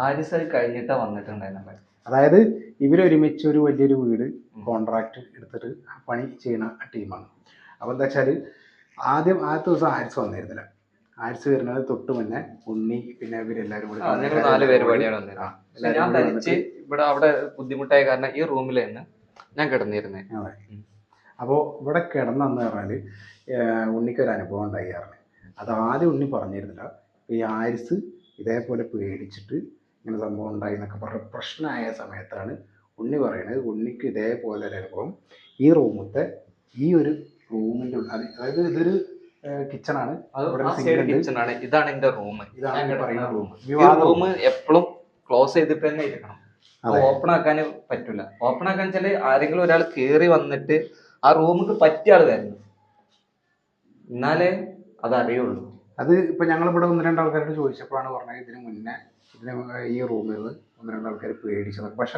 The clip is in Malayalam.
ആരിസ് അത് കഴിഞ്ഞിട്ടാ വന്നിട്ടുണ്ടായിരുന്നത്. അതായത് ഇവരൊരുമിച്ച് ഒരു വലിയൊരു വീട് കോൺട്രാക്ട് എടുത്തിട്ട് പണി ചെയ്യുന്ന ടീമാണ്. അപ്പോൾ എന്താ വെച്ചാൽ ആദ്യത്തെ ദിവസം ആരിസ് വന്നിരുന്നില്ല. ആരിസ് വരുന്നത് തൊട്ട് മുന്നേ ഉണ്ണി പിന്നെ ഇവരെല്ലാവരും കൂടി 4 പേര് പണിയാണ് വന്നിരുന്നത്. ഞാൻ തനിച്ച് ഇവിടെ അവിടെ ബുദ്ധിമുട്ടായ കാരണം ഈ റൂമിലായിരുന്നു ഞാൻ കിടന്നിരുന്നത്. അതെ. അപ്പോൾ ഇവിടെ കിടന്നെന്ന് പറഞ്ഞാൽ ഉണ്ണിക്കൊരു അനുഭവം ഉണ്ടായി പറഞ്ഞു. അത് ആദ്യം ഉണ്ണി പറഞ്ഞിരുന്നില്ല. ഈ ആരിസ് ഇതേപോലെ പേടിച്ചിട്ട് ഇങ്ങനെ സംഭവം ഉണ്ടായി എന്നൊക്കെ പറഞ്ഞ് പ്രശ്നമായ സമയത്താണ് ഉണ്ണി പറയുന്നത് ഉണ്ണിക്ക് ഇതേപോലെ ഒരു അനുഭവം ഈ റൂമത്തെ ഈ ഒരു റൂമിൻ്റെ അതായത് ഇതൊരു കിച്ചണാണ്. കിച്ചണാണ്. ഇതാണ് എന്റെ റൂം. ഇതാണ് പറയുന്ന റൂം. റൂം എപ്പോഴും ക്ലോസ് ചെയ്തിട്ട് തന്നെ ഇരിക്കണം. ഓപ്പൺ ആക്കാൻ പറ്റൂല. ഓപ്പൺ ആക്കാൻ വെച്ചാല് ആരെങ്കിലും ഒരാൾ കേറി വന്നിട്ട് ആ റൂമിക്ക് പറ്റിയ ആൾ തരുന്നു എന്നാലേ അത് അറിയുള്ളൂ. അത് ഇപ്പൊ ഞങ്ങളിവിടെ 1-2 ആൾക്കാരോട് ചോദിച്ചപ്പോഴാണ് പറഞ്ഞത് ഇതിന് മുന്നേ ഈ റൂമിൽ നിന്ന് 1-2 ആൾക്കാർ പേടിച്ചത്. പക്ഷെ